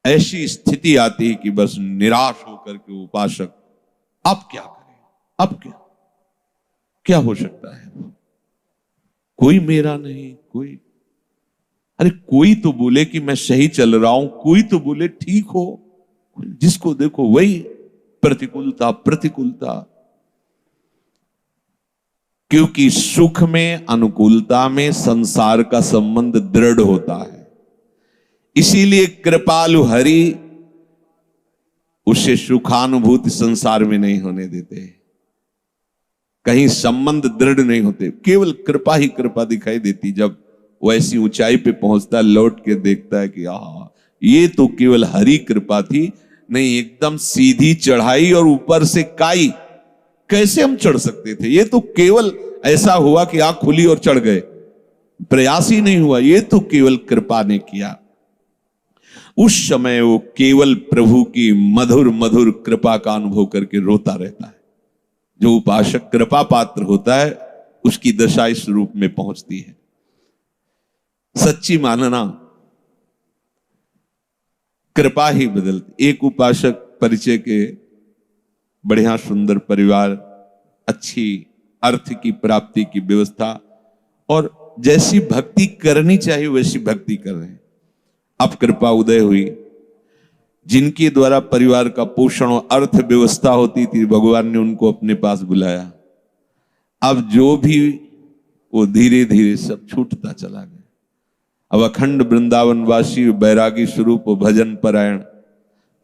ऐसी स्थिति आती है कि बस निराश होकर के उपासक अब क्या करें, अब क्या क्या हो सकता है, कोई मेरा नहीं, कोई, अरे कोई तो बोले कि मैं सही चल रहा हूं, कोई तो बोले ठीक हो, जिसको देखो वही प्रतिकूलता प्रतिकूलता। क्योंकि सुख में, अनुकूलता में संसार का संबंध दृढ़ होता है, इसीलिए कृपालु हरि उसे सुखानुभूति संसार में नहीं होने देते, कहीं संबंध दृढ़ नहीं होते, केवल कृपा ही कृपा दिखाई देती। जब वो ऐसी ऊंचाई पे पहुंचता है, लौट के देखता है कि आहा, ये तो केवल हरि कृपा थी, नहीं एकदम सीधी चढ़ाई और ऊपर से काई, कैसे हम चढ़ सकते थे, ये तो केवल ऐसा हुआ कि आंख खुली और चढ़ गए, प्रयास ही नहीं हुआ, ये तो केवल कृपा ने किया। उस समय वो केवल प्रभु की मधुर मधुर कृपा का अनुभव करके रोता रहता है। जो उपासक कृपा पात्र होता है उसकी दशा इस रूप में पहुंचती है। सच्ची मानना, कृपा ही बदलती। एक उपासक परिचय के, बढ़िया सुंदर परिवार, अच्छी अर्थ की प्राप्ति की व्यवस्था, और जैसी भक्ति करनी चाहिए वैसी भक्ति कर रहे हैं। अब कृपा उदय हुई, जिनके द्वारा परिवार का पोषण और अर्थ व्यवस्था होती थी, भगवान ने उनको अपने पास बुलाया। अब जो भी वो धीरे धीरे सब छूटता चला गया। अब अखंड वृंदावनवासी बैरागी स्वरूप भजन परायण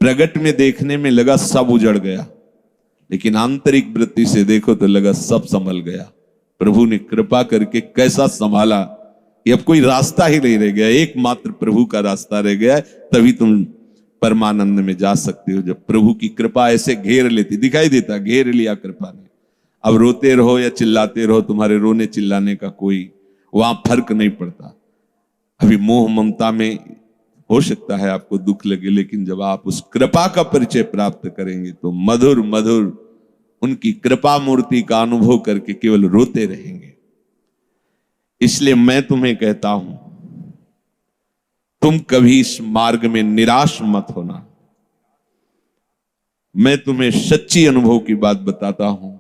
प्रगट में देखने में लगा सब उजड़ गया, लेकिन आंतरिक वृत्ति से देखो तो लगा सब संभल गया। प्रभु ने कृपा करके कैसा संभाला कि अब कोई रास्ता ही नहीं रह गया, एकमात्र प्रभु का रास्ता रह गया है। तभी तुम परमानंद में जा सकते हो, जब प्रभु की कृपा ऐसे घेर लेती, दिखाई देता घेर लिया कृपा ने। अब रोते रहो या चिल्लाते रहो, तुम्हारे रोने चिल्लाने का कोई वहां फर्क नहीं पड़ता। अभी मोह ममता में हो सकता है आपको दुख लगे, लेकिन जब आप उस कृपा का परिचय प्राप्त करेंगे तो मधुर मधुर उनकी कृपा मूर्ति का अनुभव करके केवल रोते रहेंगे। इसलिए मैं तुम्हें कहता हूं, तुम कभी इस मार्ग में निराश मत होना। मैं तुम्हें सच्ची अनुभव की बात बताता हूं,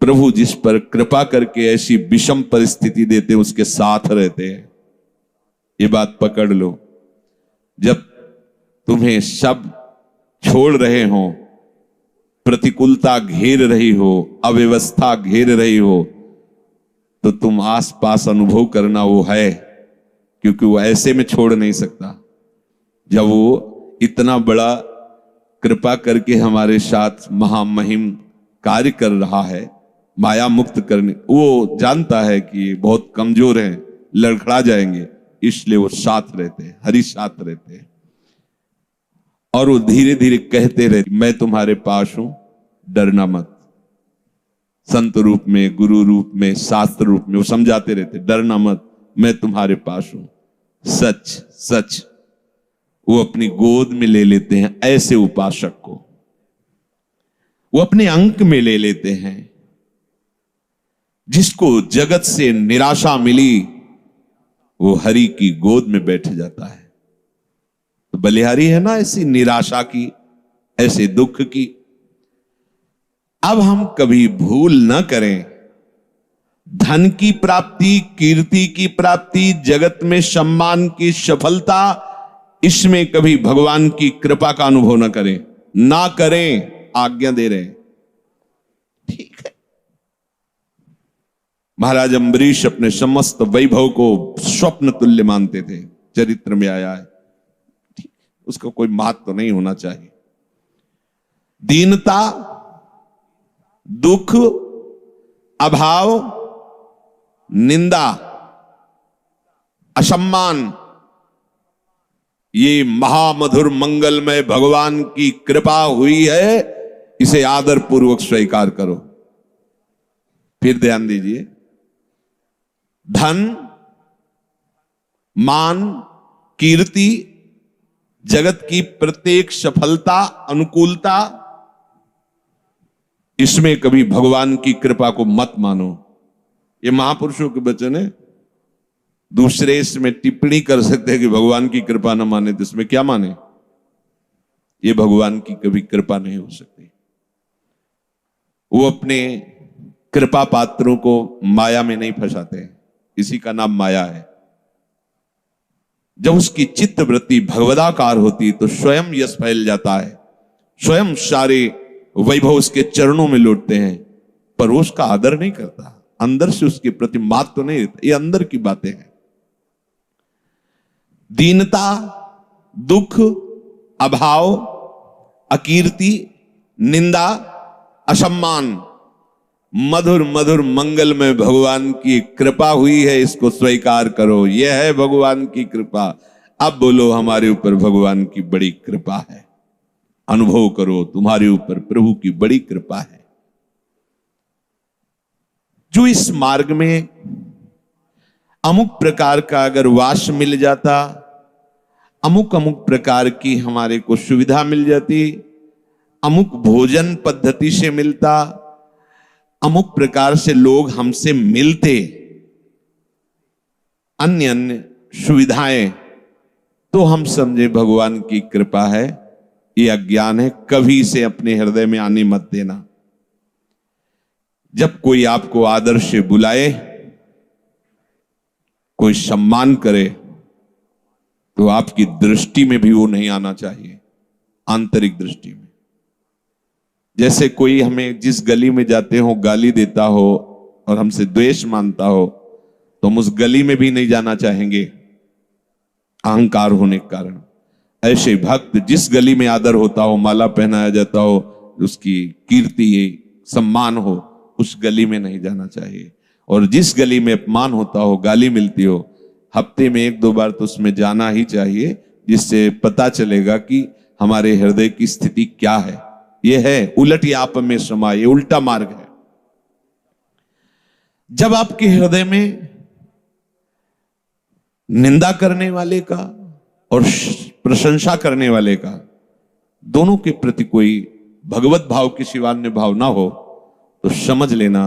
प्रभु जिस पर कृपा करके ऐसी विषम परिस्थिति देते उसके साथ रहते हैं। ये बात पकड़ लो। जब तुम्हें सब छोड़ रहे हो, प्रतिकूलता घेर रही हो, अव्यवस्था घेर रही हो, तो तुम आसपास अनुभव करना वो है, क्योंकि वो ऐसे में छोड़ नहीं सकता। जब वो इतना बड़ा कृपा करके हमारे साथ महामहिम कार्य कर रहा है, माया मुक्त करने, वो जानता है कि बहुत कमजोर हैं, लड़खड़ा जाएंगे, इसलिए वो साथ रहते हैं, हरि साथ रहते हैं। और वो धीरे धीरे कहते रहते, मैं तुम्हारे पास हूं, डरना मत। संत रूप में, गुरु रूप में, शास्त्र रूप में वो समझाते रहते, डरना मत, मैं तुम्हारे पास हूं। सच सच वो अपनी गोद में ले लेते हैं ऐसे उपासक को, वो अपने अंक में ले लेते हैं। जिसको जगत से निराशा मिली वो हरि की गोद में बैठ जाता है। तो बलिहारी है ना ऐसी निराशा की, ऐसे दुख की। अब हम कभी भूल न करें, धन की प्राप्ति, कीर्ति की प्राप्ति, जगत में सम्मान की सफलता, इसमें कभी भगवान की कृपा का अनुभव न करें, ना करें, आज्ञा दे रहे हैं। ठीक है, महाराज अम्बरीश अपने समस्त वैभव को स्वप्न तुल्य मानते थे, चरित्र में आया है। ठीक, उसका कोई महत्व तो नहीं होना चाहिए। दीनता, दुख, अभाव, निंदा, असम्मान, ये महामधुर मंगलमय भगवान की कृपा हुई है, इसे आदर पूर्वक स्वीकार करो। फिर ध्यान दीजिए, धन, मान, कीर्ति, जगत की प्रत्येक सफलता, अनुकूलता, इसमें कभी भगवान की कृपा को मत मानो। ये महापुरुषों के वचन है। दूसरे इसमें टिप्पणी कर सकते हैं कि भगवान की कृपा न माने, तो इसमें क्या माने? ये भगवान की कभी कृपा नहीं हो सकती। वो अपने कृपा पात्रों को माया में नहीं फंसाते, इसी का नाम माया है। जब उसकी चित्त वृत्ति भगवदाकार होती तो स्वयं यश फैल जाता है, स्वयं सारे वैभव उसके चरणों में लौटते हैं, पर वो उसका आदर नहीं करता, अंदर से उसके प्रति मात तो नहीं देता। ये अंदर की बातें हैं। दीनता, दुख, अभाव, अकीर्ति, निंदा, असम्मान, मधुर मधुर मंगल में भगवान की कृपा हुई है, इसको स्वीकार करो। यह है भगवान की कृपा। अब बोलो हमारे ऊपर भगवान की बड़ी कृपा है। अनुभव करो तुम्हारे ऊपर प्रभु की बड़ी कृपा है। जो इस मार्ग में अमुक प्रकार का अगर वास मिल जाता, अमुक अमुक प्रकार की हमारे को सुविधा मिल जाती, अमुक भोजन पद्धति से मिलता, अमुक प्रकार से लोग हमसे मिलते, अन्य अन्य सुविधाएं, तो हम समझे भगवान की कृपा है। ये अज्ञान है, कभी इसे अपने हृदय में आने मत देना। जब कोई आपको आदर से बुलाए, कोई सम्मान करे, तो आपकी दृष्टि में भी वो नहीं आना चाहिए, आंतरिक दृष्टि में। जैसे कोई हमें जिस गली में जाते हो गाली देता हो और हमसे द्वेष मानता हो, तो हम उस गली में भी नहीं जाना चाहेंगे, अहंकार होने के कारण। ऐसे भक्त जिस गली में आदर होता हो, माला पहनाया जाता हो, उसकी कीर्ति सम्मान हो, उस गली में नहीं जाना चाहिए। और जिस गली में अपमान होता हो, गाली मिलती हो, हफ्ते में 1-2 बार तो उसमें जाना ही चाहिए, जिससे पता चलेगा कि हमारे हृदय की स्थिति क्या है। यह है उलट याप में समा, ये उल्टा मार्ग है। जब आपके हृदय में निंदा करने वाले का और प्रशंसा करने वाले का, दोनों के प्रति कोई भगवत भाव की शिवान्य भाव ना हो, तो समझ लेना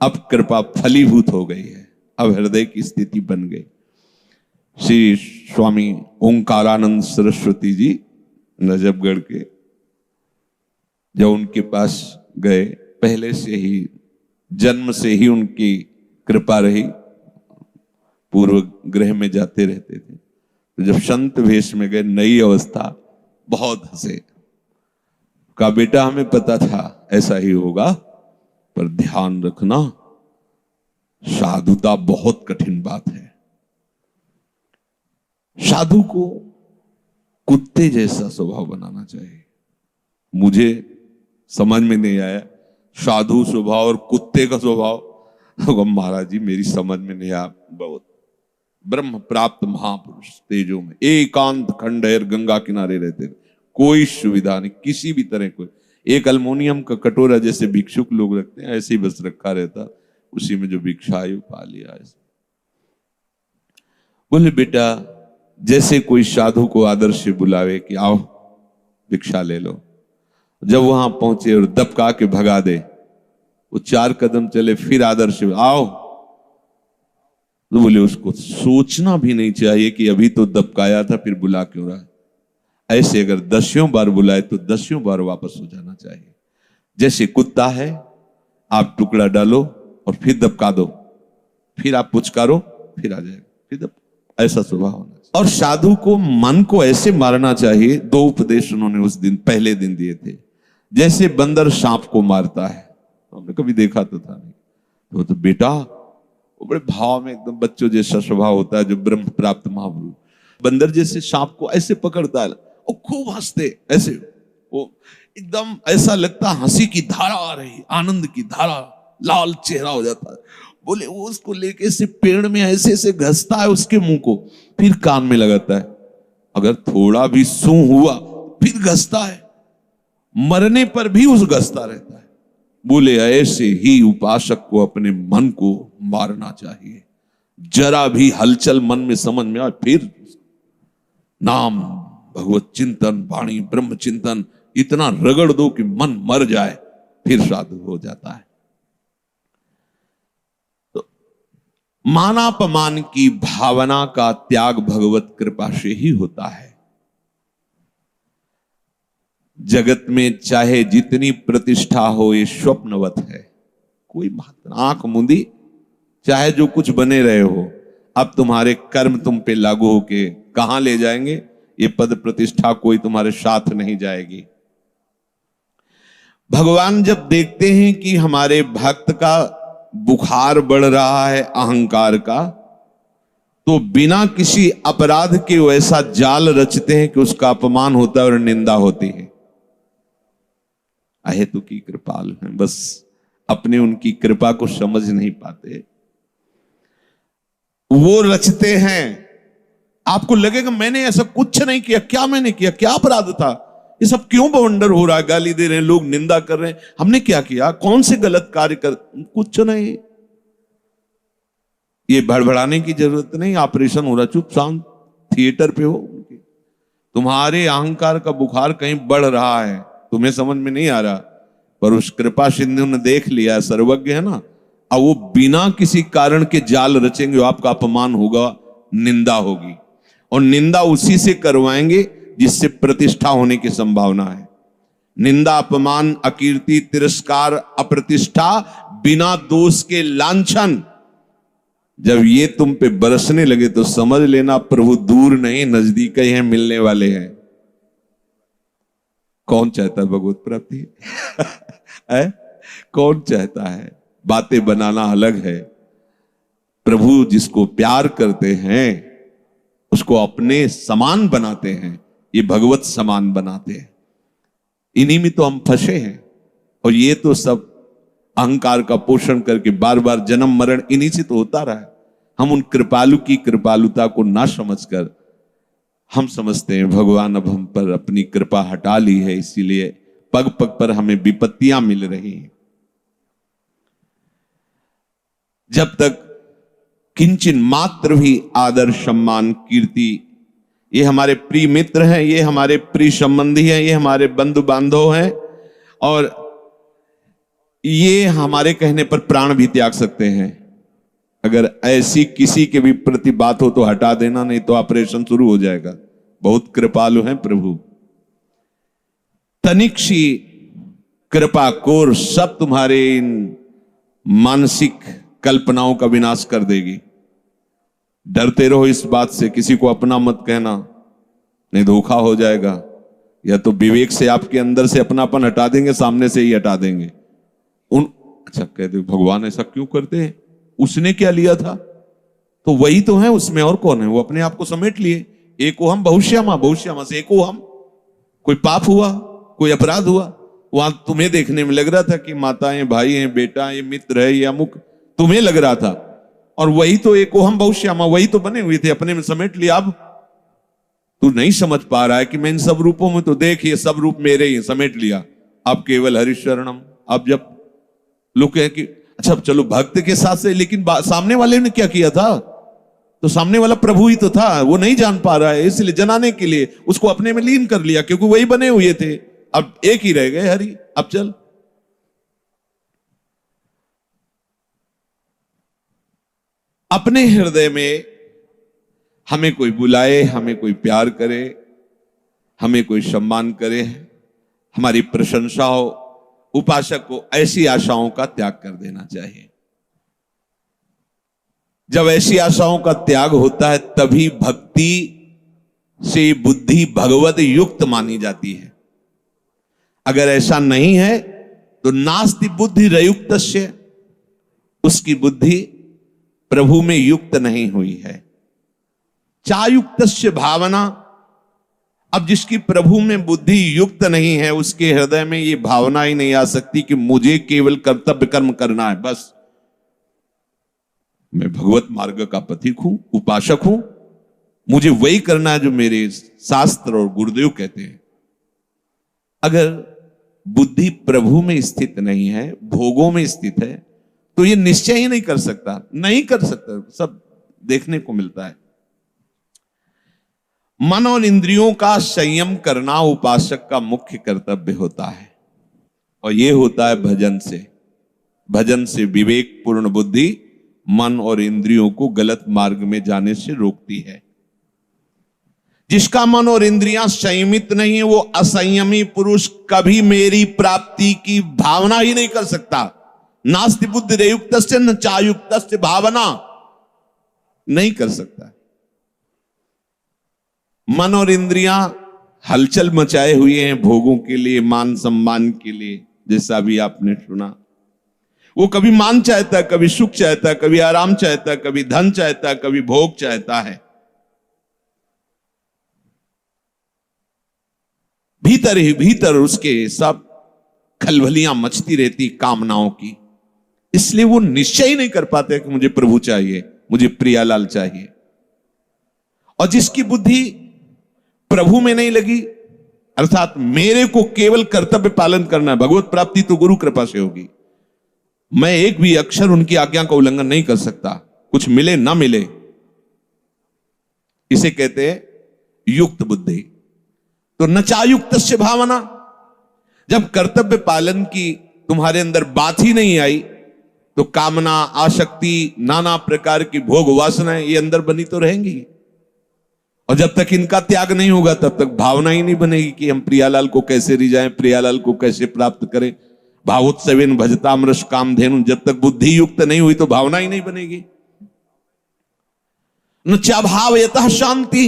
अब कृपा फलीभूत हो गई है, अब हृदय की स्थिति बन गई। श्री स्वामी ओंकारानंद सरस्वती जी नजफगढ़ के, जब उनके पास गए, पहले से ही जन्म से ही उनकी कृपा रही, पूर्व ग्रह में जाते रहते थे। तो जब संत वेश में गए, नई अवस्था, बहुत हंसे। कहा बेटा हमें पता था ऐसा ही होगा, पर ध्यान रखना साधुता बहुत कठिन बात है। साधु को कुत्ते जैसा स्वभाव बनाना चाहिए। मुझे समझ में नहीं आया साधु स्वभाव और कुत्ते का स्वभाव। महाराज जी मेरी समझ में नहीं आया। बहुत ब्रह्म प्राप्त महापुरुष तेजों में एकांत खंडहर गंगा किनारे रहते थे, कोई सुविधा नहीं किसी भी तरह। कोई एक अल्मोनियम का कटोरा जैसे भिक्षुक लोग रखते हैं, ऐसे ही बस रखा रहता, उसी में जो भिक्षा आई पा लिया। ऐसे बोले बेटा जैसे कोई साधु को आदर से बुलावे कि आओ भिक्षा ले लो, जब वहां पहुंचे और दबका के भगा दे, वो 4 कदम चले फिर आदर से आओ, तो बोले उसको सोचना भी नहीं चाहिए कि अभी तो दबकाया था फिर बुला क्यों रहा है। ऐसे अगर 10 बार बुलाए तो 10 बार वापस हो जाना चाहिए। जैसे कुत्ता है, आप टुकड़ा डालो और फिर दबका दो, फिर आप पुचकारो, फिर आ जाएगा, फिर ऐसा स्वभाव होना चाहिए। और साधु को मन को ऐसे मारना चाहिए। 2 उपदेश उन्होंने उस दिन पहले दिन दिए थे। जैसे बंदर सांप को मारता है, हमने कभी देखा तो था नहीं, तो बेटा वो बड़े भाव में एकदम बच्चों जैसा स्वभाव होता है, जो ब्रह्म प्राप्त महापुरुष बंदर जैसे सांप को ऐसे पकड़ता है और खूब हंसते, ऐसे वो एकदम ऐसा लगता हंसी की धारा आ रही, आनंद की धारा, लाल चेहरा हो जाता है। बोले वो उसको लेके से पेड़ में ऐसे ऐसे घसता है उसके मुंह को, फिर कान में लगाता है, अगर थोड़ा भी सूं हुआ फिर घसता है, मरने पर भी उस घसता रहता है। बोले ऐसे ही उपासक को अपने मन को मारना चाहिए। जरा भी हलचल मन में समझ में आए फिर नाम भगवत चिंतन, वाणी ब्रह्म चिंतन इतना रगड़ दो कि मन मर जाए, फिर साधु हो जाता है। तो मानापमान की भावना का त्याग भगवत कृपा से ही होता है। जगत में चाहे जितनी प्रतिष्ठा हो ये स्वप्नवत है, कोई बात ना। आंख मूंदी चाहे जो कुछ बने रहे हो, अब तुम्हारे कर्म तुम पे लागू होके कहां ले जाएंगे? ये पद प्रतिष्ठा कोई तुम्हारे साथ नहीं जाएगी। भगवान जब देखते हैं कि हमारे भक्त का बुखार बढ़ रहा है अहंकार का, तो बिना किसी अपराध के वैसा जाल रचते हैं कि उसका अपमान होता है और निंदा होती है। अहेतु की कृपाल है, बस अपने उनकी कृपा को समझ नहीं पाते। वो रचते हैं, आपको लगेगा मैंने ऐसा कुछ नहीं किया, क्या मैंने किया, क्या अपराध था, ये सब क्यों बवंडर हो रहा है, गाली दे रहे हैं लोग, निंदा कर रहे हैं, हमने क्या किया, कौन से गलत कार्य कर, कुछ नहीं। ये भड़बड़ाने की जरूरत नहीं, ऑपरेशन हो रहा, चुप शांत थिएटर पे हो। तुम्हारे अहंकार का बुखार कहीं बढ़ रहा है, तुम्हें समझ में नहीं आ रहा, पर उस कृपा सिंधु ने देख लिया, सर्वज्ञ है ना। अब वो बिना किसी कारण के जाल रचेंगे, आपका अपमान होगा, निंदा होगी, और निंदा उसी से करवाएंगे जिससे प्रतिष्ठा होने की संभावना है। निंदा, अपमान, अकीर्ति, तिरस्कार, अप्रतिष्ठा, बिना दोष के लांछन, जब ये तुम पे बरसने लगे तो समझ लेना प्रभु दूर नहीं नजदीक ही हैं, मिलने वाले हैं। कौन चाहता है भगवत प्राप्ति? है? कौन चाहता है? बातें बनाना अलग है, प्रभु जिसको प्यार करते हैं उसको अपने समान बनाते हैं, ये भगवत समान बनाते हैं। इन्हीं में तो हम फंसे हैं, और ये तो सब अहंकार का पोषण करके बार बार जन्म मरण इन्हीं से तो होता रहा है। हम उन कृपालु की कृपालुता को ना समझकर हम समझते हैं भगवान अब हम पर अपनी कृपा हटा ली है, इसीलिए पग पग पर हमें विपत्तियां मिल रही हैं। जब तक किंचन मात्र भी आदर, सम्मान, कीर्ति, ये हमारे प्रिय मित्र हैं, ये हमारे प्रिय संबंधी हैं, ये हमारे बंधु बांधव हैं, और ये हमारे कहने पर प्राण भी त्याग सकते हैं। अगर ऐसी किसी के भी प्रति बात हो तो हटा देना, नहीं तो ऑपरेशन शुरू हो जाएगा। बहुत कृपालु हैं प्रभु। तनिक सी कृपा कोर सब तुम्हारे इन मानसिक कल्पनाओं का विनाश कर देगी। डरते रहो इस बात से, किसी को अपना मत कहना, नहीं धोखा हो जाएगा। या तो विवेक से आपके अंदर से अपनापन हटा देंगे, सामने से ही हटा देंगे। अच्छा कहते भगवान ऐसा क्यों करते हैं, उसने क्या लिया था, तो वही तो है उसमें, और कौन है, वो अपने आप को समेट लिए। एको हम बहुश्यामा, बहुश्यामा से एको हम। कोई पाप हुआ, कोई अपराध हुआ, वहां तुम्हें देखने में लग रहा था कि माताएं, भाई हैं, बेटा, ये मित्र है, ये अमुक, तुम्हें लग रहा था, और वही तो एको हम बहुश्यामा, वही तो बने हुए थे, अपने में समेट लिया। अब तू नहीं समझ पा रहा है कि मैं इन सब रूपों में, तो देख ये सब रूप मेरे ही, समेट लिया। अब केवल हरिशरणम। अब जब लोग कहें कि अच्छा चलो भक्त के साथ से, लेकिन सामने वाले ने क्या किया था, तो सामने वाला प्रभु ही तो था, वो नहीं जान पा रहा है, इसलिए जनाने के लिए उसको अपने में लीन कर लिया, क्योंकि वही बने हुए थे। अब एक ही रह गए, हरि। अब चल, अपने हृदय में हमें कोई बुलाए, हमें कोई प्यार करे, हमें कोई सम्मान करे, हमारी प्रशंसा हो, उपासक को ऐसी आशाओं का त्याग कर देना चाहिए। जब ऐसी आशाओं का त्याग होता है तभी भक्ति से बुद्धि भगवत युक्त मानी जाती है। अगर ऐसा नहीं है तो नास्ति बुद्धि रयुक्तस्य, उसकी बुद्धि प्रभु में युक्त नहीं हुई है। चायुक्तस्य भावना, अब जिसकी प्रभु में बुद्धि युक्त नहीं है उसके हृदय में ये भावना ही नहीं आ सकती कि मुझे केवल कर्तव्य कर्म करना है, बस मैं भगवत मार्ग का पथिक हूं, उपासक हूं, मुझे वही करना है जो मेरे शास्त्र और गुरुदेव कहते हैं। अगर बुद्धि प्रभु में स्थित नहीं है, भोगों में स्थित है, तो ये निश्चय ही नहीं कर सकता, नहीं कर सकता। सब देखने को मिलता है। मन और इंद्रियों का संयम करना उपासक का मुख्य कर्तव्य होता है, और यह होता है भजन से। भजन से विवेक पूर्ण बुद्धि मन और इंद्रियों को गलत मार्ग में जाने से रोकती है। जिसका मन और इंद्रियां संयमित नहीं है, वो असंयमी पुरुष कभी मेरी प्राप्ति की भावना ही नहीं कर सकता। नास्ति बुद्धि रेयुक्त से न चायुक्त से भावना नहीं कर सकता। मन और इंद्रियां हलचल मचाए हुए हैं भोगों के लिए, मान सम्मान के लिए, जैसा भी आपने सुना। वो कभी मान चाहता है, कभी सुख चाहता है, कभी आराम चाहता है, कभी धन चाहता है, कभी भोग चाहता है। भीतर ही भीतर उसके सब खलबलियां मचती रहती कामनाओं की। इसलिए वो निश्चय ही नहीं कर पाते कि मुझे प्रभु चाहिए, मुझे प्रियालाल चाहिए। और जिसकी बुद्धि प्रभु में नहीं लगी, अर्थात मेरे को केवल कर्तव्य पालन करना है, भगवत प्राप्ति तो गुरु कृपा से होगी, मैं एक भी अक्षर उनकी आज्ञा का उल्लंघन नहीं कर सकता, कुछ मिले ना मिले, इसे कहते हैं युक्त बुद्धि। तो नचायुक्त से भावना, जब कर्तव्य पालन की तुम्हारे अंदर बात ही नहीं आई, तो कामना, आसक्ति, नाना प्रकार की भोग वासनाएं ये अंदर बनी तो रहेंगी। और जब तक इनका त्याग नहीं होगा तब तक भावना ही नहीं बनेगी कि हम प्रियालाल को कैसे रिझाएं, प्रियालाल को कैसे प्राप्त करें। भावोत्सवेन भजतामृष कामधेनु, जब तक बुद्धि युक्त नहीं हुई तो भावना ही नहीं बनेगी। न चाभाव यतः शांति,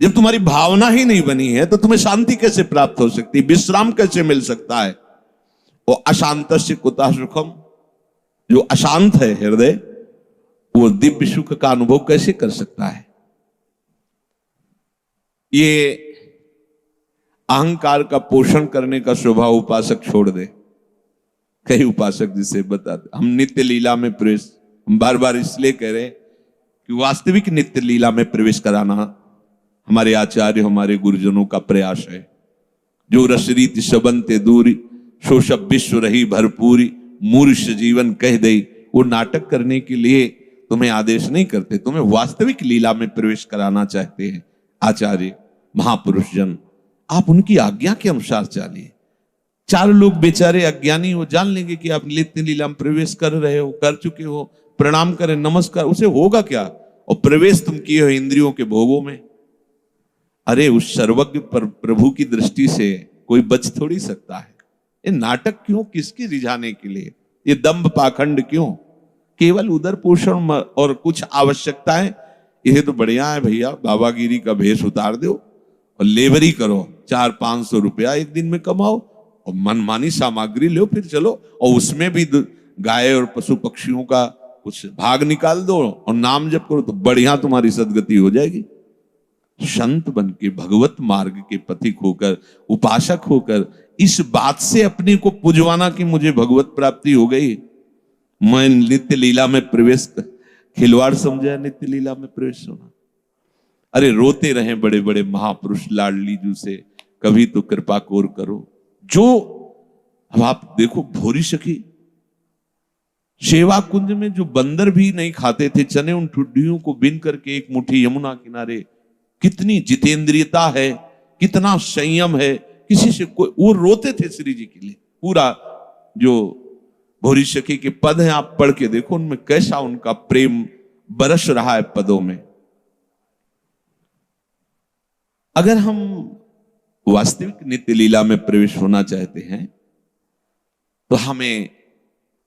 जब तुम्हारी भावना ही नहीं बनी है तो तुम्हें शांति कैसे प्राप्त हो सकती, विश्राम कैसे मिल सकता है। वो अशांतस्य कुतः सुखम, जो अशांत है हृदय, वो दिव्य सुख का अनुभव कैसे कर सकता है। ये अहंकार का पोषण करने का स्वभाव उपासक छोड़ दे। कई उपासक जिसे बताते, हम नित्य लीला में प्रवेश, हम बार बार इसलिए कह रहे हैं कि वास्तविक नित्य लीला में प्रवेश कराना हमारे आचार्य, हमारे गुरुजनों का प्रयास है। जो रसरीत सबंते दूरी, सो सब विश्व रही भरपूरी, मूर्ख जीवन कह दे। वो नाटक करने के लिए तुम्हें आदेश नहीं करते, तुम्हें वास्तविक लीला में प्रवेश कराना चाहते हैं आचार्य, महापुरुष जन। आप उनकी आज्ञा के अनुसार चलिए। चार लोग बेचारे अज्ञानी हो, जान लेंगे कि आप नित्य लीला में प्रवेश कर रहे हो, कर चुके हो, प्रणाम करें, नमस्कार, उसे होगा क्या। और प्रवेश तुम किए हो इंद्रियों के भोगों में। अरे उस सर्वज्ञ प्रभु की दृष्टि से कोई बच थोड़ी सकता है। ये नाटक क्यों, किसकी रिझाने के लिए, ये दंभ पाखंड क्यों, केवल उदर पोषण और कुछ आवश्यकताएं। यह तो बढ़िया है भैया, बाबागिरी का भेष उतार दो और लेबरी करो, 400-500 रुपया एक दिन में कमाओ और मनमानी सामग्री लो, फिर चलो। और उसमें भी गाय और पशु पक्षियों का कुछ भाग निकाल दो और नाम जप करो, तो बढ़िया तुम्हारी सदगति हो जाएगी। संत बन के भगवत मार्ग के पथिक होकर, उपासक होकर, इस बात से अपने को पुजवाना कि मुझे भगवत प्राप्ति हो गई, मैं नित्य लीला में प्रवेश, खिलवाड़ समझा नित्य लीला में प्रवेश होना। अरे रोते रहे बड़े बड़े महापुरुष लाडली जू से, कभी तो कृपा कोर करो। जो अब आप देखो, भोरी सखी सेवा कुंज में जो बंदर भी नहीं खाते थे चने, उन ठुड्डियों को बिन करके एक मुट्ठी यमुना किनारे, कितनी जितेंद्रियता है, कितना संयम है। किसी से कोई, वो रोते थे श्री जी के लिए। पूरा जो भोरी सखी के पद हैं आप पढ़ के देखो, उनमें कैसा उनका प्रेम बरस रहा है पदों में। अगर हम वास्तविक नित्य लीला में प्रवेश होना चाहते हैं तो हमें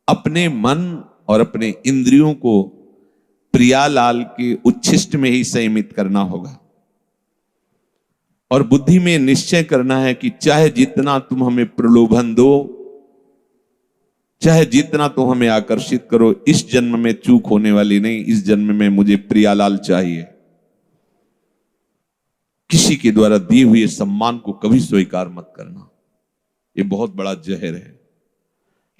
अपने मन और अपने इंद्रियों को प्रियालाल के उच्छिष्ट में ही संयमित करना होगा। और बुद्धि में निश्चय करना है कि चाहे जितना तुम हमें प्रलोभन दो, चाहे जितना तुम हमें आकर्षित करो, इस जन्म में चूक होने वाली नहीं। इस जन्म में मुझे प्रियालाल चाहिए। किसी के द्वारा दिए हुए सम्मान को कभी स्वीकार मत करना, ये बहुत बड़ा जहर है।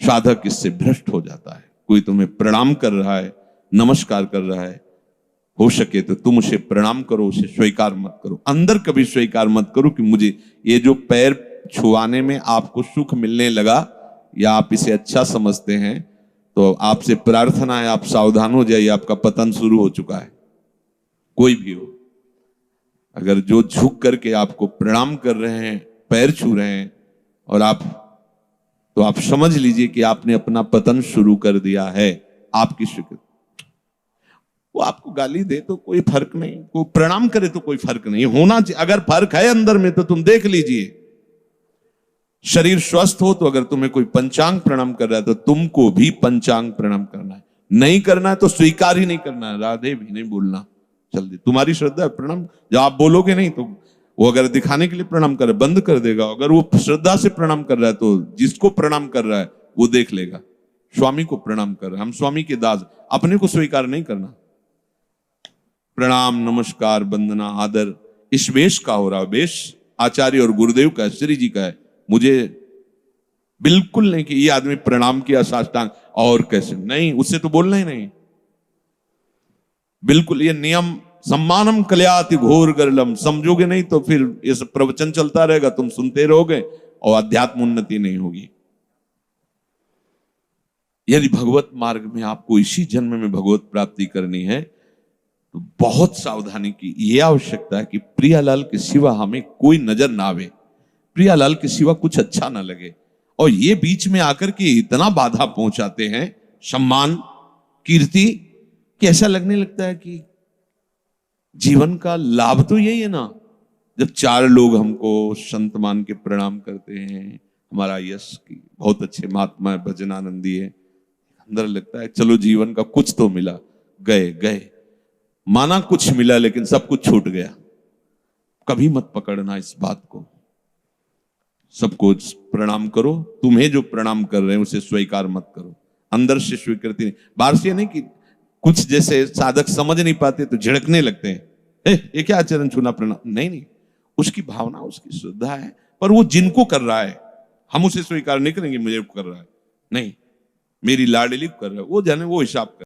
साधक इससे भ्रष्ट हो जाता है। कोई तुम्हें प्रणाम कर रहा है, नमस्कार कर रहा है, हो सके तो तुम उसे प्रणाम करो, उसे स्वीकार मत करो। अंदर कभी स्वीकार मत करो कि मुझे ये जो पैर छुआने में आपको सुख मिलने लगा या आप इसे अच्छा समझते हैं, तो आपसे प्रार्थना है आप सावधान हो जाइए, आपका पतन शुरू हो चुका है। कोई भी हो, अगर जो झुक करके आपको प्रणाम कर रहे हैं, पैर छू रहे हैं और तो आप समझ लीजिए कि आपने अपना पतन शुरू कर दिया है। आपकी स्वीकृति, वो आपको गाली दे तो कोई फर्क नहीं, कोई प्रणाम करे तो कोई फर्क नहीं होना चाहिए। अगर फर्क है अंदर में तो तुम देख लीजिए। शरीर स्वस्थ हो तो अगर तुम्हें कोई पंचांग प्रणाम कर रहा है तो तुमको भी पंचांग प्रणाम करना है, नहीं करना है तो स्वीकार ही नहीं करना है, राधे भी नहीं बोलना। जल्दी तुम्हारी श्रद्धा है प्रणाम, जब आप बोलोगे नहीं तो वो अगर दिखाने के लिए प्रणाम करे बंद कर देगा। अगर वो श्रद्धा से प्रणाम कर रहा है तो जिसको प्रणाम कर रहा है वो देख लेगा। स्वामी को प्रणाम कर रहा है, हम स्वामी के दास, अपने को स्वीकार नहीं करना। प्रणाम नमस्कार वंदना आदर इस वेश का हो रहा है, वेश आचार्य और गुरुदेव का है, श्री जी का है। मुझे बिल्कुल नहीं कि ये आदमी प्रणाम किया साष्टांग और कैसे, नहीं, उससे तो बोलना ही नहीं। बिल्कुल ये नियम सम्मानम कल्याति घोर गरलम, समझोगे नहीं तो फिर ये सब प्रवचन चलता रहेगा, तुम सुनते रहोगे और अध्यात्म उन्नति नहीं होगी। यदि भगवत मार्ग में आपको इसी जन्म में भगवत प्राप्ति करनी है तो बहुत सावधानी की यह आवश्यकता है कि प्रियालाल के सिवा हमें कोई नजर ना आवे, प्रियालाल के सिवा कुछ अच्छा ना लगे। और ये बीच में आकर के इतना बाधा पहुंचाते हैं, सम्मान कीर्ति, कि ऐसा लगने लगता है कि जीवन का लाभ तो यही है ना। जब चार लोग हमको संत मान के प्रणाम करते हैं, हमारा यश की बहुत अच्छे महात्मा है, भजनानंदी है, अंदर लगता है चलो जीवन का कुछ तो मिला, गए गए, माना कुछ मिला लेकिन सब कुछ छूट गया। कभी मत पकड़ना इस बात को, सबको प्रणाम करो, तुम्हें जो प्रणाम कर रहे हैं उसे स्वीकार मत करो, अंदर से स्वीकृति नहीं। बाहर से नहीं कि कुछ जैसे साधक समझ नहीं पाते तो झिड़कने लगते हैं, ये क्या चरण छूना प्रणाम, नहीं नहीं, उसकी भावना उसकी श्रद्धा है, पर वो जिनको कर रहा है हम उसे स्वीकार नहीं करेंगे, मुझे कर रहा है नहीं, मेरी लाडली कर रहा है, वो जाने वो हिसाब कर।